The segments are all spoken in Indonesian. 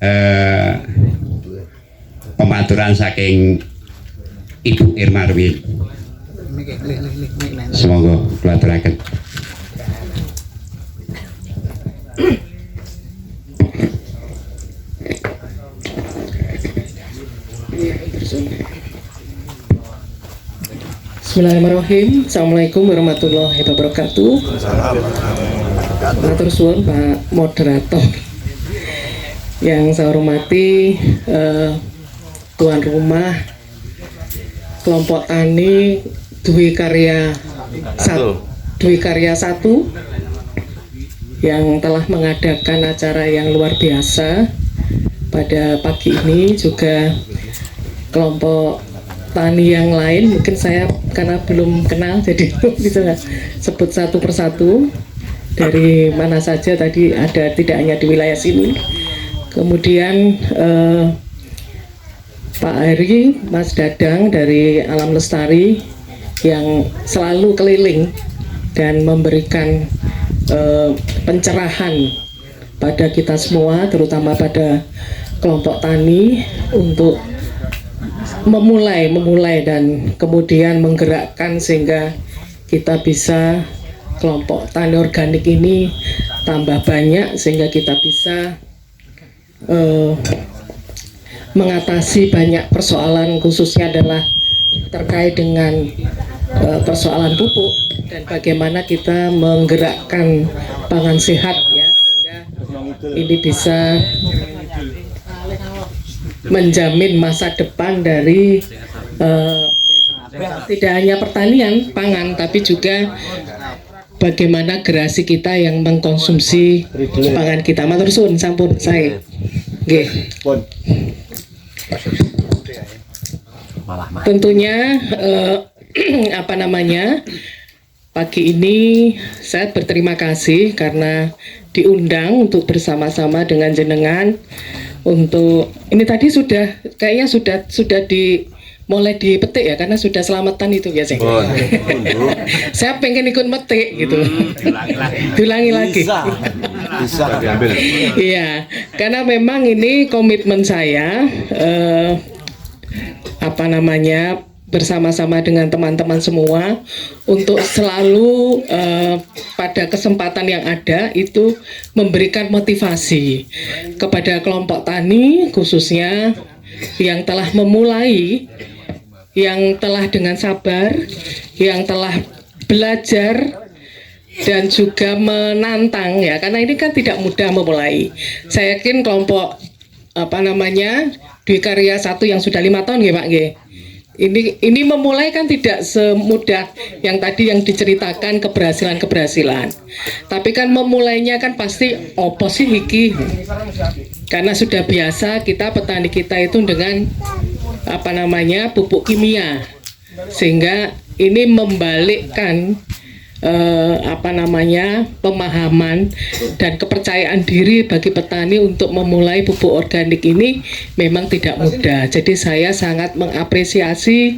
eh, pematuran saking Ibu Irmarwin. Semoga kula aturaken. Bismillahirrahmanirrahim. Assalamualaikum warahmatullahi wabarakatuh. Matur suwun Pak Moderator. Yang saya hormati tuan rumah kelompok tani Dwi Karya 1 yang telah mengadakan acara yang luar biasa pada pagi ini, juga kelompok tani yang lain. Mungkin saya karena belum kenal jadi bisa sebut satu persatu dari mana saja tadi ada, tidak hanya di wilayah sini. Kemudian Pak Heri, Mas Dadang dari Alam Lestari yang selalu keliling dan memberikan pencerahan pada kita semua, terutama pada kelompok tani untuk memulai dan kemudian menggerakkan sehingga kita bisa, kelompok tani organik ini tambah banyak sehingga kita bisa mengatasi banyak persoalan, khususnya adalah terkait dengan persoalan pupuk dan bagaimana kita menggerakkan pangan sehat ya, sehingga ini bisa menjamin masa depan dari tidak hanya pertanian pangan, tapi juga bagaimana generasi kita yang mengkonsumsi pangan kita. Matur suwun sampun saya. Nggih. Tentunya pagi ini saya berterima kasih karena diundang untuk bersama-sama dengan jenengan untuk ini tadi kayaknya sudah mulai dipetik ya, karena sudah selamatan itu biasanya. Saya pengen ikut metik gitu. Diulangi lagi. Bisa diambil. Iya, karena memang ini komitmen saya bersama-sama dengan teman-teman semua untuk selalu pada kesempatan yang ada itu memberikan motivasi kepada kelompok tani, khususnya yang telah memulai, yang telah dengan sabar, yang telah belajar dan juga menantang ya, karena ini kan tidak mudah memulai. Saya yakin kelompok Dwi Karya 1 yang sudah 5 tahun ya Pak G. Ini memulai kan tidak semudah yang tadi yang diceritakan keberhasilan. Tapi kan memulainya kan pasti opo sih iki. Karena sudah biasa kita petani kita itu dengan pupuk kimia. Sehingga ini membalikkan pemahaman dan kepercayaan diri bagi petani untuk memulai pupuk organik ini memang tidak mudah. Jadi saya sangat mengapresiasi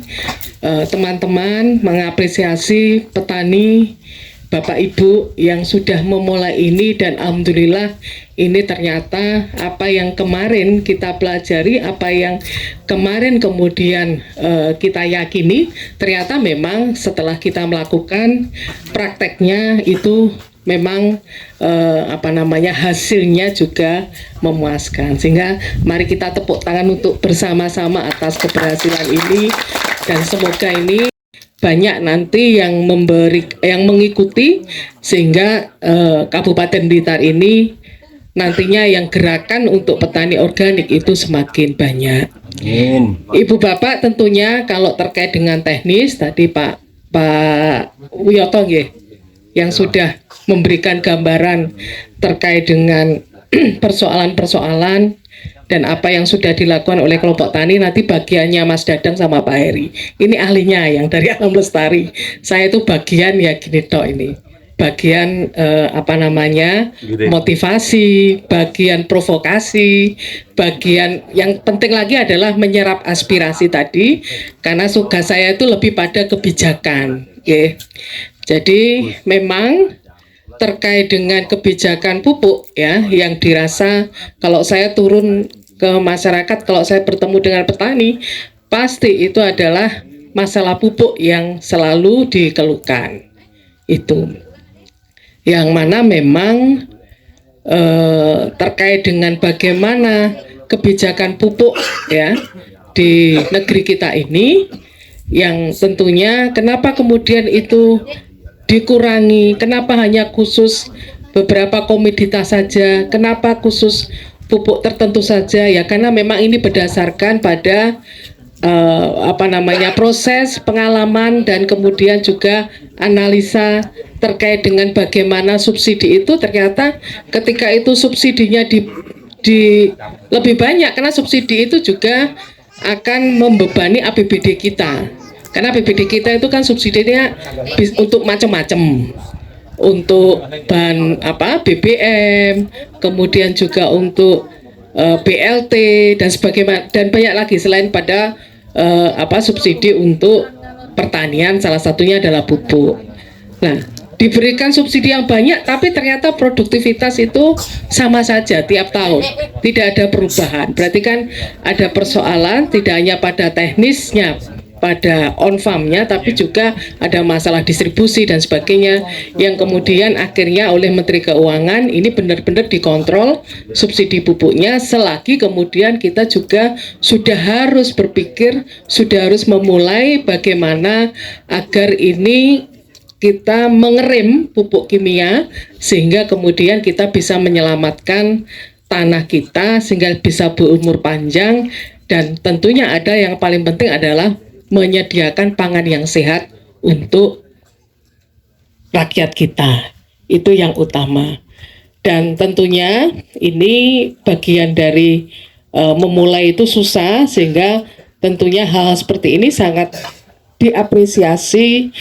teman-teman, mengapresiasi petani, Bapak Ibu yang sudah memulai ini, dan alhamdulillah ini ternyata apa yang kemarin kita pelajari, apa yang kemarin kemudian kita yakini, ternyata memang setelah kita melakukan prakteknya itu memang hasilnya juga memuaskan. Sehingga mari kita tepuk tangan untuk bersama-sama atas keberhasilan ini, dan semoga ini banyak nanti yang mengikuti sehingga Kabupaten Blitar ini nantinya yang gerakan untuk petani organik itu semakin banyak. Ibu Bapak tentunya kalau terkait dengan teknis tadi Pak Wiyoto yang sudah memberikan gambaran terkait dengan persoalan-persoalan dan apa yang sudah dilakukan oleh kelompok tani. Nanti bagiannya Mas Dadang sama Pak Heri. Ini ahlinya yang dari Alam Lestari. Saya itu bagian ya gini toh ini. Bagian motivasi, bagian provokasi, bagian yang penting lagi adalah menyerap aspirasi tadi, karena tugas saya itu lebih pada kebijakan. Jadi memang terkait dengan kebijakan pupuk ya, yang dirasa kalau saya turun ke masyarakat, kalau saya bertemu dengan petani, pasti itu adalah masalah pupuk yang selalu dikeluhkan. Itu yang mana memang terkait dengan bagaimana kebijakan pupuk ya di negeri kita ini, yang tentunya kenapa kemudian itu dikurangi, kenapa hanya khusus beberapa komoditas saja, kenapa khusus pupuk tertentu saja, ya karena memang ini berdasarkan pada proses pengalaman dan kemudian juga analisa terkait dengan bagaimana subsidi itu ternyata ketika itu subsidinya di lebih banyak, karena subsidi itu juga akan membebani APBD kita, karena APBD kita itu kan subsidinya untuk macam-macam, untuk bahan BBM, kemudian juga untuk BLT dan sebagainya, dan banyak lagi selain pada subsidi untuk pertanian, salah satunya adalah pupuk. Nah, diberikan subsidi yang banyak tapi ternyata produktivitas itu sama saja tiap tahun, tidak ada perubahan. Berarti kan ada persoalan tidak hanya pada teknisnya, pada on farmnya, tapi juga ada masalah distribusi dan sebagainya, yang kemudian akhirnya oleh Menteri Keuangan ini benar-benar dikontrol subsidi pupuknya, selagi kemudian kita juga sudah harus berpikir, sudah harus memulai bagaimana agar ini kita mengerem pupuk kimia sehingga kemudian kita bisa menyelamatkan tanah kita sehingga bisa berumur panjang, dan tentunya ada yang paling penting adalah menyediakan pangan yang sehat untuk rakyat kita. Itu yang utama. Dan tentunya ini bagian dari memulai itu susah, sehingga tentunya hal seperti ini sangat diapresiasi,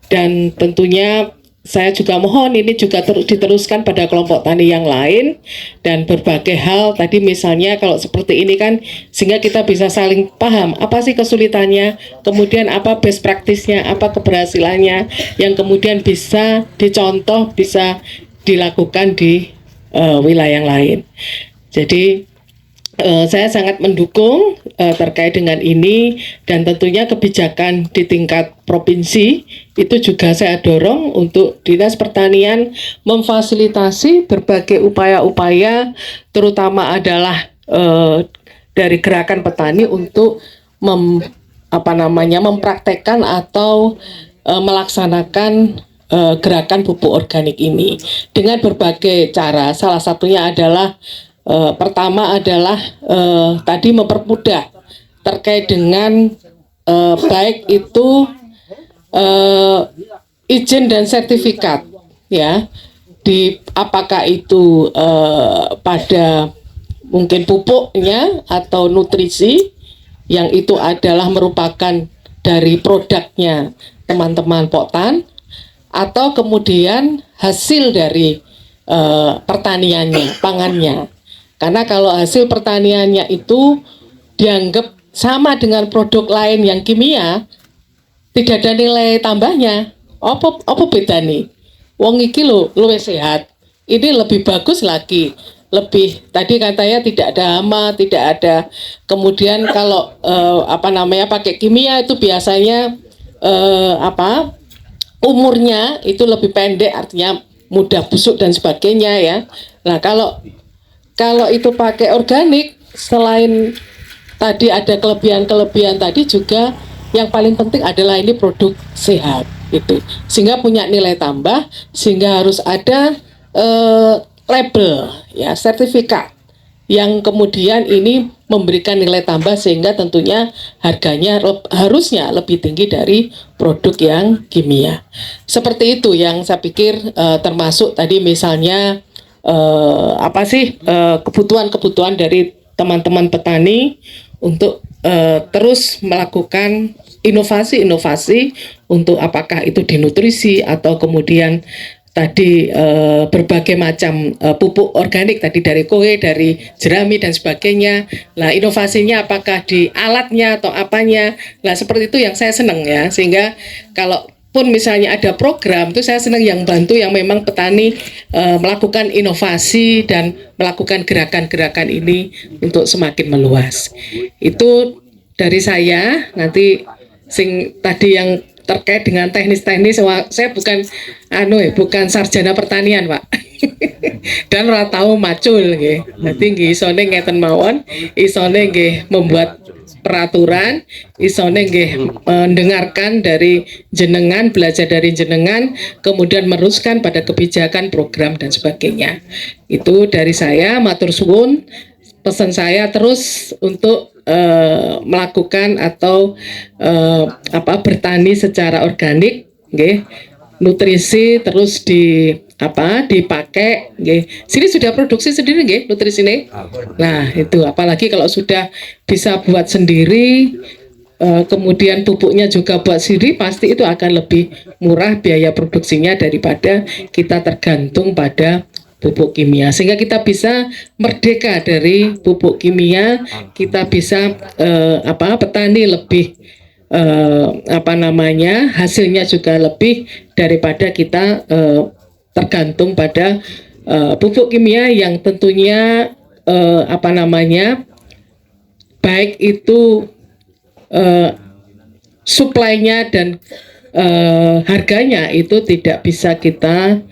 dan tentunya saya juga mohon ini juga diteruskan pada kelompok tani yang lain, dan berbagai hal tadi misalnya kalau seperti ini kan, sehingga kita bisa saling paham apa sih kesulitannya, kemudian apa best practice-nya, apa keberhasilannya yang kemudian bisa dicontoh, bisa dilakukan di wilayah lain. Jadi saya sangat mendukung terkait dengan ini, dan tentunya kebijakan di tingkat provinsi itu juga saya dorong untuk Dinas Pertanian memfasilitasi berbagai upaya-upaya, terutama adalah dari gerakan petani untuk mempraktekkan atau melaksanakan gerakan pupuk organik ini dengan berbagai cara. Salah satunya adalah pertama adalah tadi mempermudah terkait dengan baik itu izin dan sertifikat ya, di apakah itu pada mungkin pupuknya atau nutrisi yang itu adalah merupakan dari produknya teman-teman Poktan, atau kemudian hasil dari pertaniannya, pangannya. Karena kalau hasil pertaniannya itu dianggap sama dengan produk lain yang kimia, tidak ada nilai tambahnya. Apa beda nih? Wong iki luwih sehat. Ini lebih bagus lagi. Lebih tadi katanya tidak ada hama, tidak ada. Kemudian kalau pakai kimia itu biasanya umurnya itu lebih pendek, artinya mudah busuk dan sebagainya ya. Nah, kalau itu pakai organik, selain tadi ada kelebihan-kelebihan tadi, juga yang paling penting adalah ini produk sehat gitu. Sehingga punya nilai tambah, sehingga harus ada label ya, sertifikat yang kemudian ini memberikan nilai tambah, sehingga tentunya harganya harusnya lebih tinggi dari produk yang kimia. Seperti itu yang saya pikir termasuk tadi misalnya kebutuhan-kebutuhan dari teman-teman petani untuk terus melakukan inovasi-inovasi untuk apakah itu di nutrisi atau kemudian tadi berbagai macam pupuk organik tadi dari kowe, dari jerami dan sebagainya. Nah, inovasinya apakah di alatnya atau apanya. Nah, seperti itu yang saya senang ya, sehingga kalau pun misalnya ada program itu saya senang yang bantu yang memang petani melakukan inovasi dan melakukan gerakan-gerakan ini untuk semakin meluas. Itu dari saya. Nanti sing tadi yang terkait dengan teknis-teknis, saya bukan sarjana pertanian, Pak. Dan ora tau macul nggih. Dadi nggih isone ngeten mawon, isone nggih membuat peraturan, isone nggih mendengarkan dari jenengan, belajar dari jenengan, kemudian meneruskan pada kebijakan, program dan sebagainya. Itu dari saya, matur suwun. Pesan saya terus untuk melakukan atau bertani secara organik, nggih. Nutrisi terus dipakai, nggih. Sini sudah produksi sendiri nggih nutrisi ini. Nah, itu apalagi kalau sudah bisa buat sendiri, kemudian pupuknya juga buat sendiri, pasti itu akan lebih murah biaya produksinya daripada kita tergantung pada pupuk kimia, sehingga kita bisa merdeka dari pupuk kimia, kita bisa petani lebih hasilnya juga lebih daripada kita tergantung pada pupuk kimia yang tentunya baik itu suplainya dan harganya itu tidak bisa kita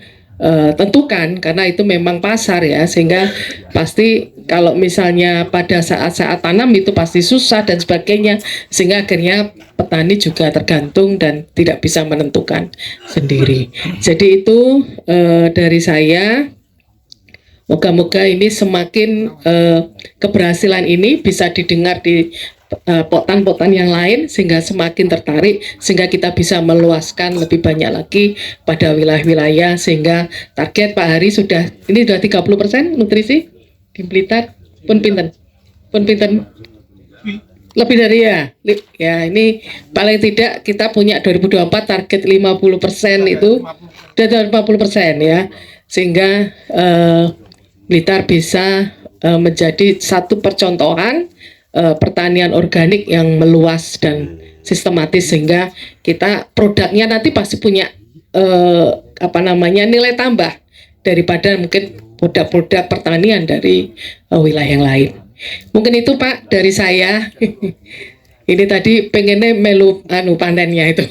tentukan karena itu memang pasar ya, sehingga pasti kalau misalnya pada saat-saat tanam itu pasti susah dan sebagainya, sehingga akhirnya petani juga tergantung dan tidak bisa menentukan sendiri. Jadi itu dari saya. Moga-moga ini semakin keberhasilan ini bisa didengar di potan-potan yang lain, sehingga semakin tertarik, sehingga kita bisa meluaskan lebih banyak lagi pada wilayah-wilayah, sehingga target Pak Hari sudah 30% nutrisi di Blitar pun pinten lebih dari ya ini paling tidak kita punya 2024 target 50% itu sudah 50% ya, sehingga Blitar bisa menjadi satu percontohan pertanian organik yang meluas dan sistematis, sehingga kita produknya nanti pasti punya nilai tambah daripada mungkin produk-produk pertanian dari wilayah yang lain. Mungkin itu Pak dari saya. Ini tadi pengennya melu panennya itu.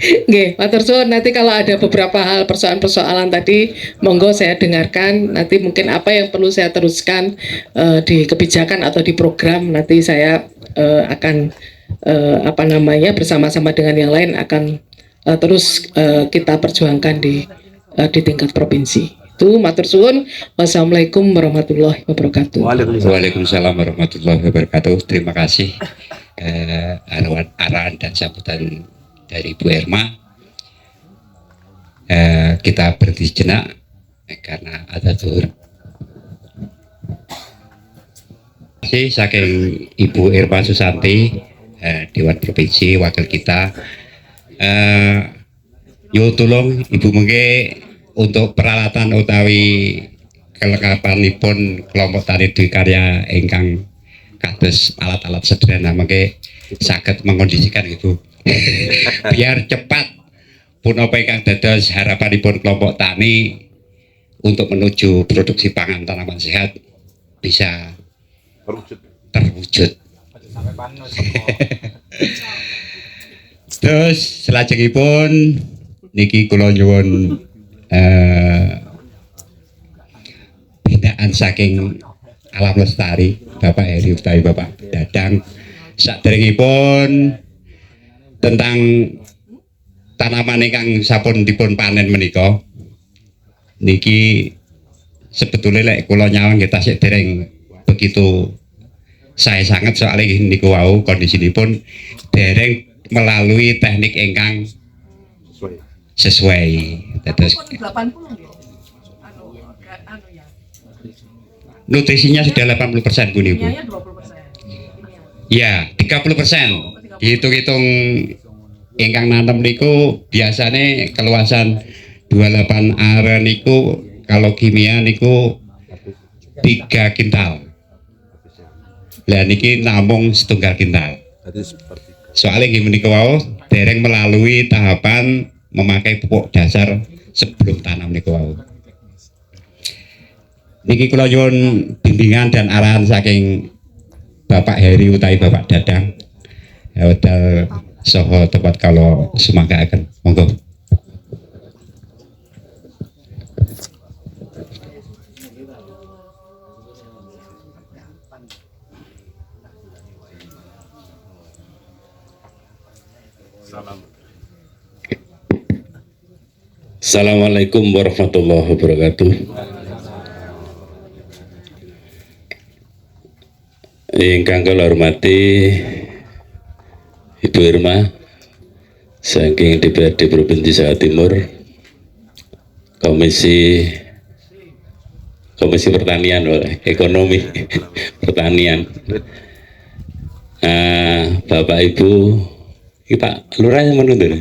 Nggih, matur suwun. Nanti kalau ada beberapa hal persoalan-persoalan tadi, monggo saya dengarkan. Nanti mungkin apa yang perlu saya teruskan di kebijakan atau di program, nanti saya akan bersama-sama dengan yang lain akan terus kita perjuangkan di tingkat provinsi. Itu matur suwun. Wassalamualaikum warahmatullahi wabarakatuh. Waalaikumsalam warahmatullahi wabarakatuh. Terima kasih arahan dan sambutan dari Bu Erma. Kita berhenti sejenak karena ada tur. Terima kasih saking Ibu Erma Susanti, Dewan Provinsi wakil kita. Yo tolong Ibu mengke untuk peralatan utawi kelengkapanipun kelompok tani Dwi Karya ingkang kados alat-alat sederhana mengke saged mengkondisikan Ibu. Biar cepat punapa ingkang dados harapanipun kelompok tani untuk menuju produksi pangan tanaman sehat bisa terwujud. Terus selajengipun niki kula nyuwun binaan saking Alam Lestari Bapak Heri utawi Bapak Dadang saderengipun tentang tanaman ingkang sampun dipun panen menika niki sebetulnya lek kula nyawang kita sik dereng begitu saya sangat soalnya niku wau kondisinipun dereng melalui teknik ingkang sesuai. Terus nutrisinya sudah 80% Bu Ibu. Ya, 30%. Dihitung-hitung ingkang nanem niku biasanya keluasan 28 are niku kalau kimia niku 3 kintal. Lah niki namung setunggal kintal. Soalnya gimana niku wau dereng melalui tahapan memakai pupuk dasar sebelum tanam niku wau. Niki kula nyuwun bimbingan dan arahan saking Bapak Heri utawi Bapak Dadang. Wedal saha tepat kalau semangkaaken. Monggo. Assalamualaikum warahmatullahi wabarakatuh. Ingkang kula hormati Ibu Irma saking DPRD Provinsi Jawa Timur, Komisi Pertanian, Ekonomi Pertanian, Bapak Ibu, Pak Lurah yang menundur,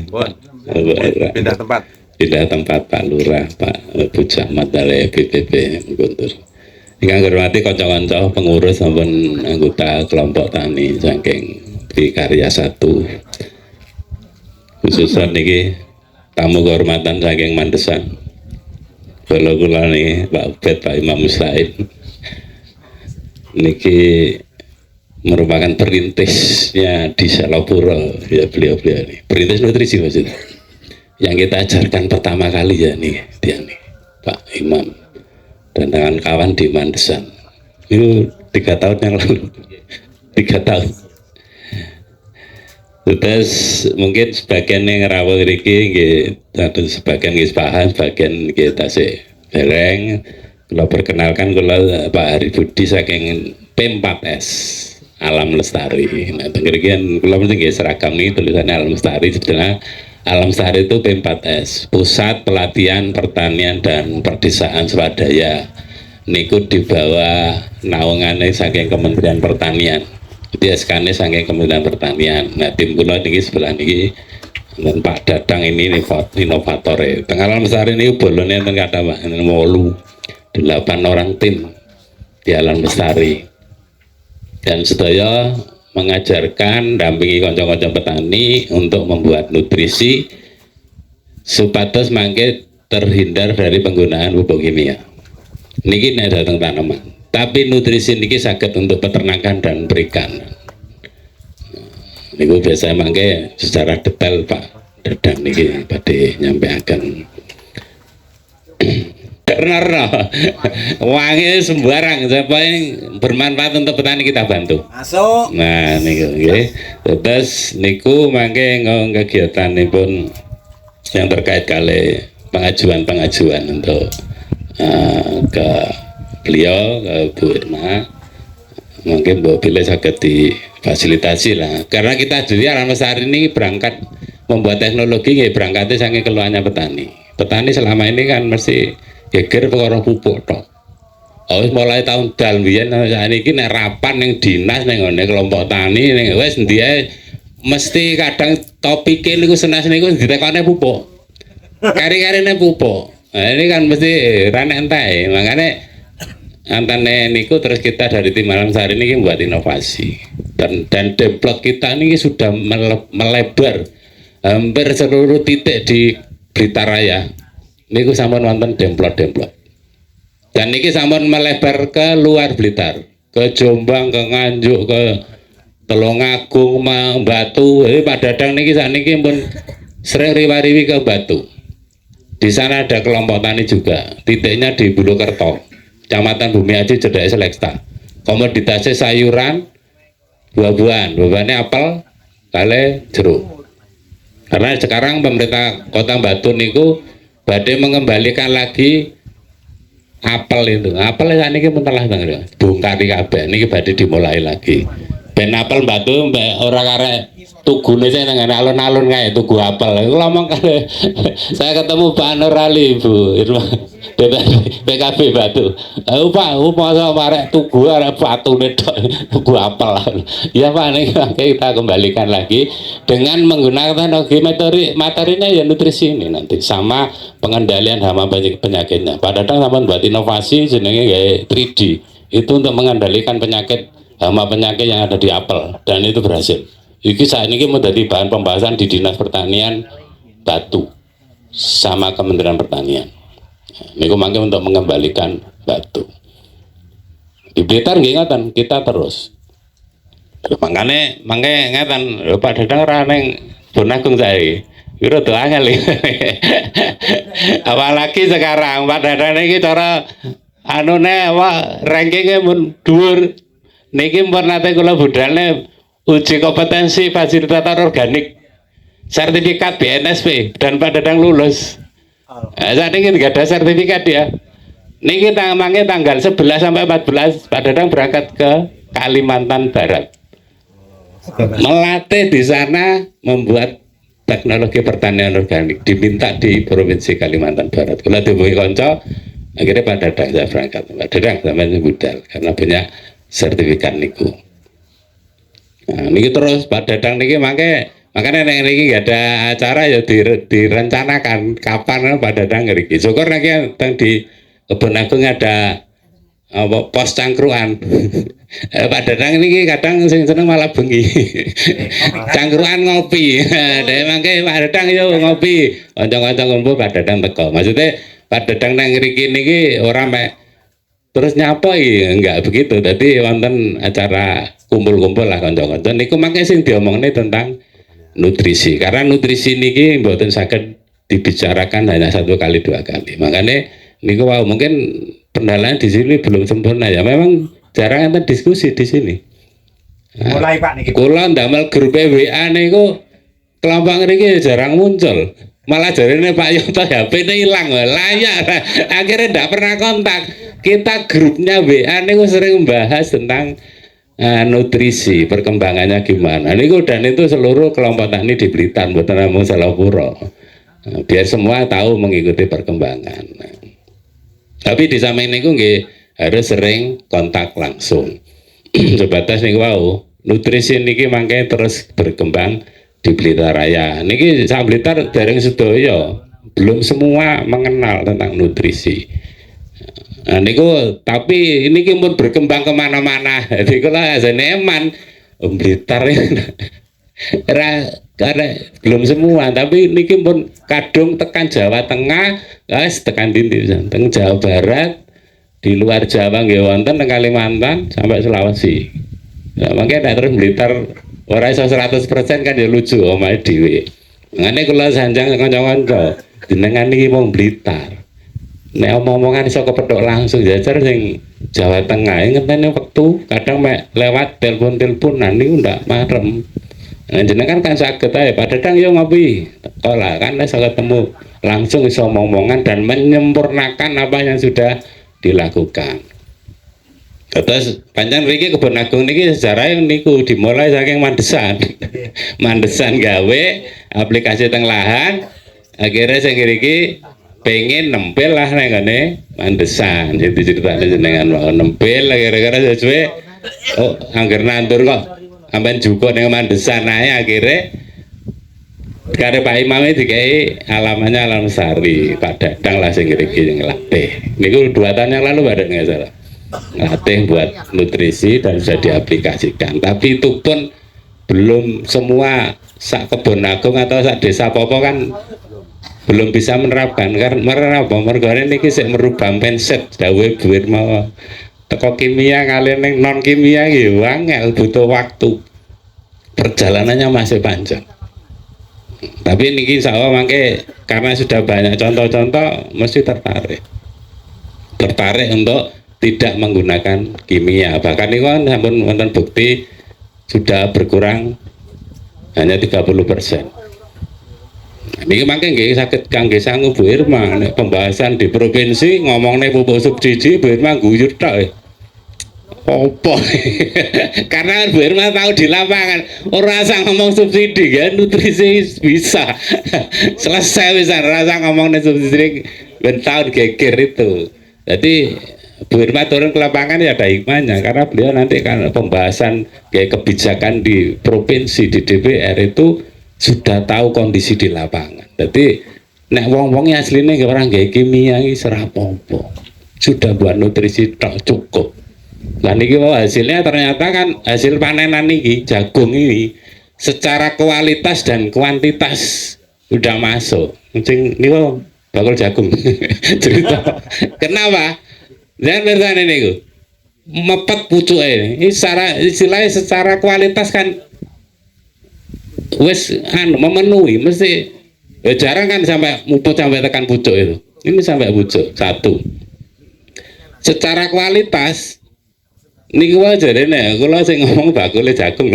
pindah tempat Pak Lurah, Pak Bu Camat dari BPP Guntur. Ingkang hormati kanca-kanca pengurus maupun anggota kelompok tani saking di Karya 1. Khususan niki tamu kehormatan saking Mandesan. Kula niki Pak Ubed, Pak Imam Mustahid. Niki merupakan perintisnya di Salopuro ya beliau ini. Perintis nutrisi maksudnya. Yang kita ajarkan pertama kali ya nih dia nih Pak Imam dan dengan kawan di Mandesan itu 3 tahun yang lalu 3 tahun. Terus mungkin sebagian yang rawuh iki nggih sebagian nggih paham, sebagian nggih tasih dereng. Kula perkenalkan kula Pak Hari Budi saking P4S Alam Lestari. Nah tengerikian kula mesti nggih seragam nih tulisannya Alam Lestari. Sebetulnya Alam Lestari itu P4S, Pusat Pelatihan Pertanian dan Perdesaan Swadaya. Niku di bawah naungannya saking Kementerian Pertanian. Jadi SK-nya saking Kementerian Pertanian. Nah tim kula niki sebelah niki dan Pak Dadang ini inovator ya. Tengah Alam Lestari ini bolonnya enten kata Pak, 8 orang tim di Alam Lestari. Dan sedaya mengajarkan, dampingi kanca-kanca petani untuk membuat nutrisi supados mangke terhindar dari penggunaan pupuk kimia. Niki nek datang tanaman. Tapi nutrisi niki saged untuk peternakan dan perikan. Niku biasa mangke secara detail Pak Dadang niki badhe nyampeaken. Karena wangi sembarang, siapa yang bermanfaat untuk petani kita bantu. Masuk. Nah niku nggih. Terus niku mangke kegiatan pun yang terkait kali pengajuan untuk ke beliau, ke Bu Irma, mungkin Bu Bila saged difasilitasi lah. Karena kita jadi Alam Lestari ini berangkat membuat teknologi, nggih berangkatnya saking keluhannya petani. Petani selama ini kan mesti geger perkara pupuk tok. Mulai tahun dal biyen saiki nek rapan ning dinas ning ngene kelompok tani ning wis ndiye mesti kadang topike niku senas niku ditekone pupuk. Kari-karine pupuk. Nah, ini kan mesti ranek entek. Makane antane niku terus kita dari tim Alam Lestari ini buat inovasi. Dan demplot kita ini sudah melebar hampir seluruh titik di Blitar Raya. Niku sampun wonten demplot-demplot. Dan niki sampun melebar ke luar Blitar, ke Jombang, ke Nganjuk, ke Tulungagung, Batu. Pak Dadang niki sakniki pun sering riwariwi ke Batu. Di sana ada kelompok tani juga. Titiknya di Bulukerto, Kecamatan Bumiaji, Cedek Seleksta. Komoditasnya sayuran, buah-buahan, buah-buahannya apel, kale, jeruk. Karena sekarang pemerintah Kota Batu niku badhe mengembalikan lagi apel itu. Apel saat ini mentelah banget, bongkari kabeh niki badhe dimulai lagi. Ben apel Batu mbak ora karek tugune sing nang alun-alun kae tugu apel. Iku ngomong kare saya ketemu Pak Nur Ali Bu Irma PKB Batu. Pak, masa marek tugu arek batune tok tugu apel. Ya Pak, ini kita kembalikan lagi dengan menggunakan teknologi materinya ya nutrisi ini nanti sama pengendalian hama penyakitnya. Pada datang sama buat inovasi jenenge kayak 3D itu untuk mengendalikan penyakit hama penyakit yang ada di apel dan itu berhasil. Iki saat ini mau jadi bahan pembahasan di Dinas Pertanian Batu sama Kementerian Pertanian. Niku mangke untuk mengembalikan Batu. Di Blitar nggih ngaten kita terus. Makanya ngatan Pak Dadang ora ning Bonagung saiki. Kira do angel. Apalagi sekarang Pak Dadang iki cara anune apa rankingnya mun dhuwur. Niki pun nate kula budalne uji kompetensi fasilitator organik sertifikat BNSP dan Pak Dadang lulus. Saat ini nggak ada sertifikat ya. Niki tanggal 11 sampai 14 Pak Dadang berangkat ke Kalimantan Barat. Melatih di sana membuat teknologi pertanian organik, diminta di Provinsi Kalimantan Barat. Kalau dihubungi konco, akhirnya Pak Dadang saya berangkat. Pak Dadang sampai budal karena punya sertifikat niku. Nah, niki terus Pak Dadang niki makanya niki nggak ada acara ya direncanakan kapan Pak Dadang niki. Syukur niki teng di Kebun Agung ada pos cangkruan. Pak Dadang ini kadang sing seneng malah bengi. Cangkruan ngopi. Dhewe mangke Pak Dadang yo ngopi. Kanca-kanca ngumpul Pak Dadang teko. Maksudnya Pak Dadang nang ngriki niki ora mek terus nyapoi, enggak begitu. Dadi wonten acara kumpul-kumpul lah kanca-kanca. Niku mangke sing diomongne tentang nutrisi. Karena nutrisi niki mboten saged dibicarakan hanya 1 kali 2 kali. Makanya niku wow, mungkin pendalaan di sini belum sempurna ya. Memang jarang ada diskusi di sini. Mulai Pak niki. Kula ndamel grup WA niku kelompok ngriki jarang muncul. Malah jarine Pak Yoto HP-ne ilang, layak. Akhirnya ndak pernah kontak. Kita grupnya WA niku sering membahas tentang nutrisi, perkembangannya gimana. Niku dan itu seluruh kelompok tani di Blitar, mboten namung Salopuro. Biar semua tahu mengikuti perkembangan. Tapi di samping niku nggih harus sering kontak langsung. Sebatas niku wau, nutrisi niki mangke terus berkembang di Blitar Raya. Niki sak Blitar dereng sedaya belum semua mengenal tentang nutrisi. Nah, niku tapi niki pun berkembang kemana-mana. Jadi kalau azane eman Blitar karena belum semua, tapi niki pun kadung tekan Jawa Tengah, guys tekan dinti teng Jawa Barat, di luar Jawa nggih wonten teng Kalimantan sampai Sulawesi. Nah, makanya terus Blitar ora iso 100% kan ya lucu omahe dhewe. Ngene kula sanjang kanca-kanca, jenengan niki wong Blitar. Nek omong-omongan iso kepethuk langsung jajar sing Jawa Tengah ngenteni wektu kadang mek lewat telepon-teleponan niku ndak marem. Nah, jenengan kan saged ae Pak Dadang yo ngopi. Teko lah kan iso ketemu langsung iso omongan dan menyempurnakan apa yang sudah dilakukan. Terus pancen mriki Kebun Agung niki sejarah niku dimulai saking Mandesan. Mandesan gawe aplikasi teng lahan, akhirnya sing ngriki pengen nempel lah nang ngene Mandesan. Itu ceritane jenengan mau nempel gara-gara sesuai oh angger nandur kok sampean juga ning Mandesan ae akhirnya kare Pak Imam dikai alamannya Alam Sari. Pak Dadang lah sing ngriki ngelatih. Niku 2 tahun yang lalu ada nggak salah. Ngelatih buat nutrisi dan sudah diaplikasikan. Tapi itu pun belum semua sak Kebun Agung atau sak desa Popo kan belum bisa menerapkan karena mergane niki sik merubah mindset dawuhe Bu Irma. Teko kimia kalian yang non kimia gitu, angel butuh waktu, perjalanannya masih panjang. Tapi niki saya mangke karena sudah banyak contoh-contoh, mesti tertarik untuk tidak menggunakan kimia. Bahkan ini kan sampun wonten bukti sudah berkurang hanya 30%. Niki mangke nggih saged kangge sangu Bu Irma nek pembahasan di provinsi ngomongne pupuk subsidi Bu Irma guyur tok. Apa? Karena Bu Irma tahu di lapangan ora usah ngomong subsidi ya nutrisi bisa. Selesai bisa rasa ngomongnya subsidi ben tahun geger itu. Jadi Bu Irma turun ke lapangan ya ada hikmahnya karena beliau nanti kan pembahasan kayak kebijakan di provinsi di DPR itu sudah tahu kondisi di lapangan. Jadi nek wong-wongnya aslinya orang kayak kimia ini serapopo sudah buat nutrisi tak cukup. Lah niki hasilnya ternyata kan hasil panenan niki jagung ini secara kualitas dan kuantitas udah masuk. Sing niku bakul jagung. Cerita. Kenapa? Jangan bertanya niku. Mepet pucuke. Ini secara istilahnya secara kualitas kan wis memenuhi, mesti ya jarang kan sampai muput sampai tekan pucuk itu. Ini sampai pucuk satu. Secara kualitas niku aja dene, kula sing ngomong bakule jagung.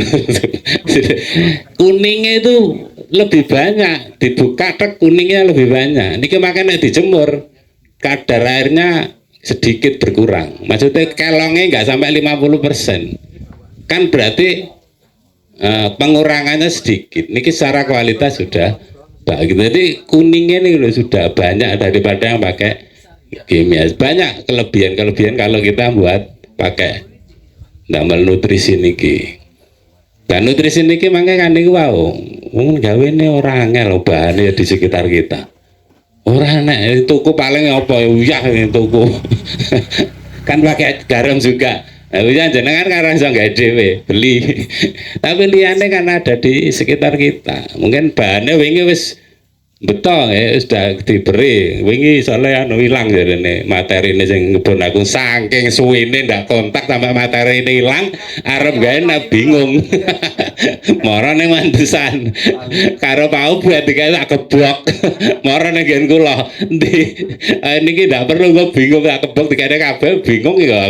Kuningnya itu lebih banyak, dibuka tek kuningnya lebih banyak. Niki makanya dijemur kadar airnya sedikit berkurang. Maksudnya kelongnya nggak sampai 50%. Kan berarti pengurangannya sedikit. Niki secara kualitas sudah bagus. Jadi kuningnya ini sudah banyak daripada yang pakai kimia. Banyak kelebihan kalau kita buat pakai damel nutrisi niki. Dan nutrisi niki makanya kan niku wau. Gawe ini orang angel bahannya di sekitar kita. Orang nek tuku paling apa ya tuku. Kan pakai garam juga. Ya jenengan kan iso gawe dhewe, beli. Tapi liyane kan ada di sekitar kita. Mungkin bahannya wingi wis betul ya sudah diberi wingi soalnya hilang jadi materi ini sing ngebon aku saking suwine ndak kontak sampai materi ini hilang arep gak enak bingung moro ning mantesan karo pau berarti kayak tak keblok moro ning nggen kula niki ndak perlu kok bingung tak keblok dikene kabeh bingung ya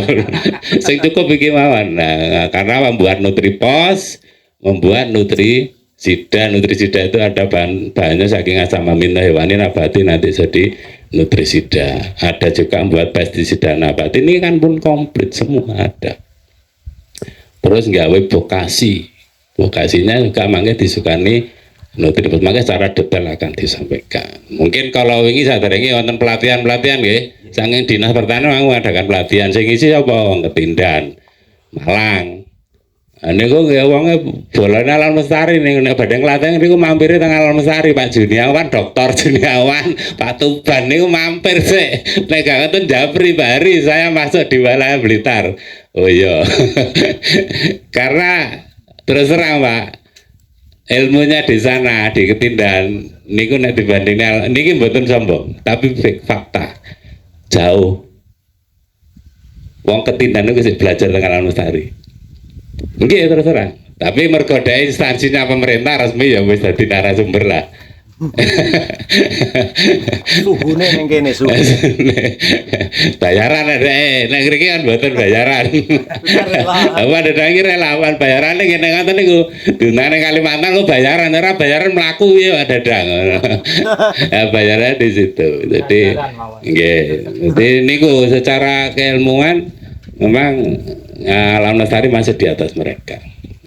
sing cukup iki mawon. Nah, karena membuat Nutripos membuat Nutrisida itu ada bahannya saking asam amino hewani nabati nanti jadi nutrisida. Ada juga membuat pestisida nabati, ini kan pun komplit semua ada. Terus nggawe vokasinya juga makanya disukani Nutripos, makanya secara detail akan disampaikan. Mungkin kalau ini saya terengi wonten pelatihan nggih, saking Dinas Pertanian mengadakan pelatihan sing isi apa wong Ketindan, Malang. Niku nggih wonge bolane Alam Lestari nek badhe nglatih niku mampir teng Alam Lestari Pak Juniawan, Dokter Juniawan, Pak Tuban niku mampir sik. Nek gak ngoten Japri Bari saya masuk di wilayah Blitar. Oh iya. Karena terus terang Pak, ilmunya di sana di Ketindan niku nek dibandingnya niki mboten sombong, tapi fakta. Jauh. Wong Ketindan niku sik belajar teng Alam Lestari. Nggih terus terang. Tapi mergo instansinya pemerintah resmi ya wis dadi narasumber lah. Suhune ning kene suhu. Bayaran nek ngriki kan mboten bayaran. Apa dadangi relawan bayaran ning ngene ngoten niku. Dunane Kalimantan lu bayaran ora bayaran mlaku ya dadang. Ya bayaran di situ. Jadi nggih. Jadi niku secara keilmuan memang Alam Lestari masih di atas mereka.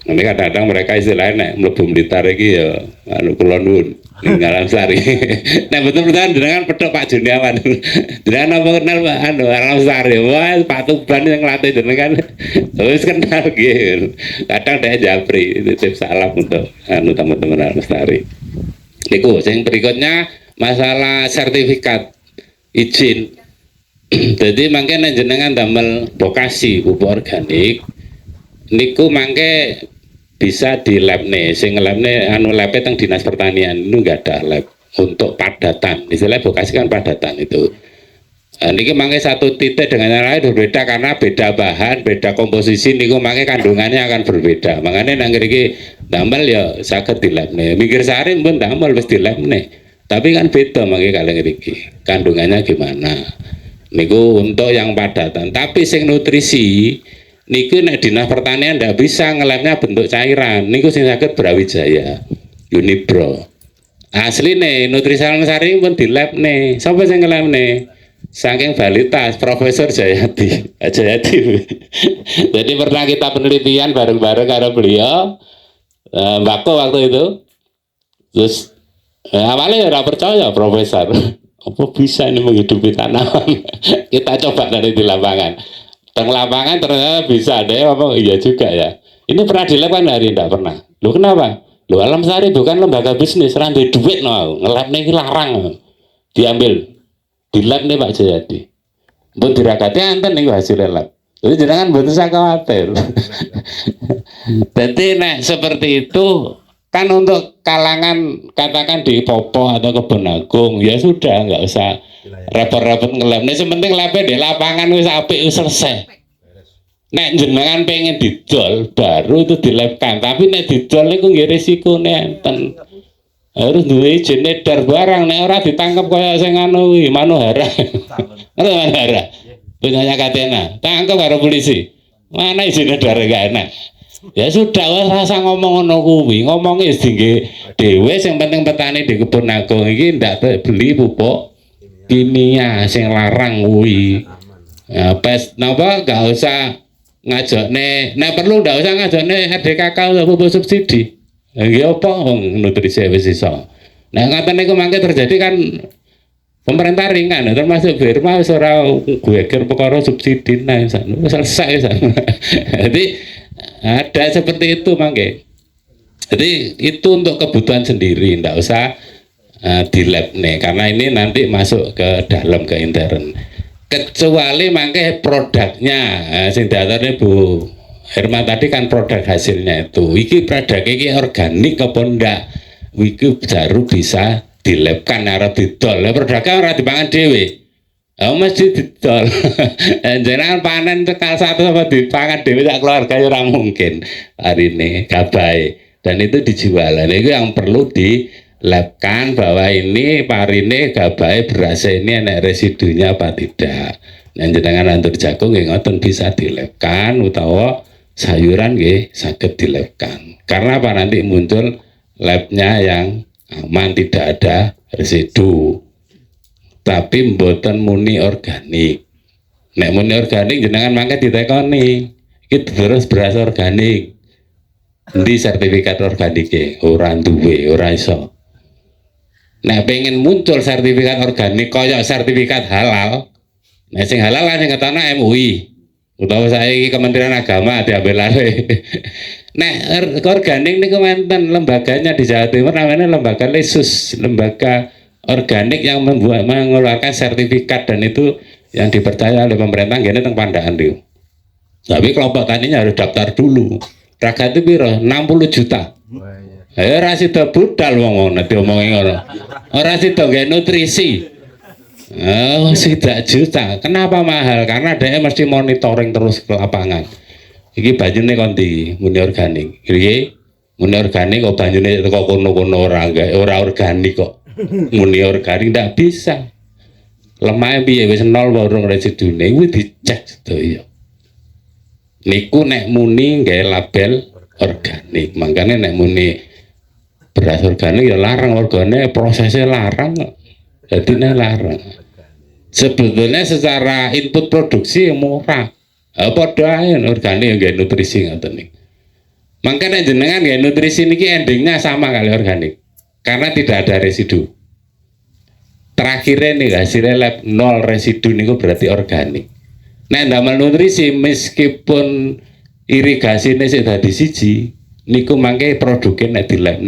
Nanti kadang-kadang mereka istilahnya mlebu Blitar iki ya anu kula nuwun ning Alam Lestari. Nek betul-betul dengan pedhok Pak Juniawan. Jenengan apa kenal Pak Alam Lestari? Wah, Pak Tuban yang latih jenengan. Wis kenal nggih. Kadang dhek Japri titip salam untuk teman-teman Alam Lestari. Niku sing berikutnya masalah sertifikat izin. Jadi mangke jenengan damel vokasi pupuk organik niku mangke bisa di lab nih, sing lab nih labnya teng Dinas Pertanian itu nggak ada lab untuk padatan, istilahnya vokasi kan padatan itu. Niki mangke satu titik dengan yang lain berbeda karena beda bahan, beda komposisi niku mangke kandungannya akan berbeda. Makanya nang ngriki damel ya saged di lab nih. Mikir sehari pun damel wis di lab nih. Tapi kan beda mangke kali ngriki. Kandungannya gimana? Niku untuk yang padatan, tapi sing nutrisi niku nek Dinas Pertanian ndak bisa ngelabnya bentuk cairan. Niku sing saged Brawijaya, Unibro. Asli nih nutrisi Alam Lestari pun di lab nih. Sapa sing ngelab nih? Saking validitas Profesor Jayati. Jadi pernah kita penelitian bareng-bareng karo beliau, Mbako waktu itu. Terus awalnya ora percaya Profesor. Apa bisa ini menghidupi tanaman? Kita coba dari di lapangan. Di lapangan ternyata bisa deh. Apa iya juga ya. Ini pernah di lab kan hari tidak pernah. Lu kenapa? Lu Alam Lestari bukan lembaga bisnis, rantai duit no. Ngelab nih larang. Diambil di lab nih Pak Jayadi. Buat dirakati anten nih hasil lab. Jadi jangan buat usah khawatir. Jadi nek seperti itu kan untuk kalangan katakan di Popo atau Kebon Agung ya sudah nggak usah repot-repot ngelab. Nah sementing labnya di lapangan wis apik wis selesai. Nek jenengan pengen didol baru itu dilabkan, tapi nek didol itu nggih risikone enten. Harus duwe izin edar barang, nek ora ditangkap kaya sing anu kuwi Manuhara. Manuhara. Punyanya Katena, tangkap karo polisi. Mana izin edar gak enak. Ya sudah wes rasa ngomong ngono kuwi, ngomongnya tinggi dhewe sing penting petani di Kebon Agung iki ndak beli pupuk kimia sing larang kuwi. Ya pes napa gak usah ngajakne, nek perlu ndak usah ngajakne RDKK atau pupuk subsidi. Nggih apa wong nutrisi wis iso. Nek ngaten niku mangke terjadi kan pemerintah ringan termasuk Birma wis ora geger perkara subsidi nah selesai. Jadi ada seperti itu mangke. Jadi itu untuk kebutuhan sendiri, ndak usah di lab nih, karena ini nanti masuk ke dalam ke intern. Kecuali mangke produknya, sing diaturne Bu Herman tadi kan produk hasilnya itu. Iki produk iki organik apa ndak? Iki baru bisa dilabkan arep didol. Lah produknya ora dipangan dhewe. Oh mesti didol. Jenengan panen tekal satu sama dipangan dhewe sak keluarga ora mungkin. Hari ini gabai dan itu dijual. Nah, itu yang perlu dilabkan bahwa ini parine gabai beras ini enak residunya apa tidak. Nah jenengan nandur jagung nggih ngoten bisa dilabkan utawa sayuran nggih saged dilabkan. Karena apa nanti muncul labnya yang aman tidak ada residu. Tapi mboten muni organik. Nek muni organik jenengan mangke ditekoni. Iki terus beras organik. Endi sertifikat organike? Ora duwe, ora iso. Nek pengen muncul sertifikat organik kaya sertifikat halal. Nek sing halal kan sing ketana MUI. Utawa saiki Kementerian Agama diambil alih. Nek organik niku wonten lembaganya di Jawa Timur namanya lembaga Lesus, lembaga organik yang mengeluarkan sertifikat dan itu yang dipercaya oleh pemerintah gini teng Pandaan itu. Tapi kelompok taninya harus daftar dulu. Raga itu piro? 60 juta. Ora sida budal wong ngono diomongi ngono. Ora sida nggih nutrisi. Oh, sidak juta. Kenapa mahal? Karena dia mesti monitoring terus ke lapangan. Iki banyune konti muni organik. Iki muni organik kok banyune teko kono-kono ora organik kok. Muni organik ndak bisa. Lemah piye wis nol warung residune kuwi dicek sedaya. Niku nek muni nggae label organik. Makanya nek muni beras organik ya larang organe prosesnya larang. Jadi larang. Sebetulnya secara input produksi murah. Padha ae organik nggae nutrisi ngoten niku. Makanya jenengan nggae nutrisi niki endingnya sama kali organik. Karena tidak ada residu. Terakhirnya nih hasilnya lab 0 residu niku berarti organik. Nah ndamel nutrisi meskipun irigasi ini sudah di siji niku mangke produknya di lab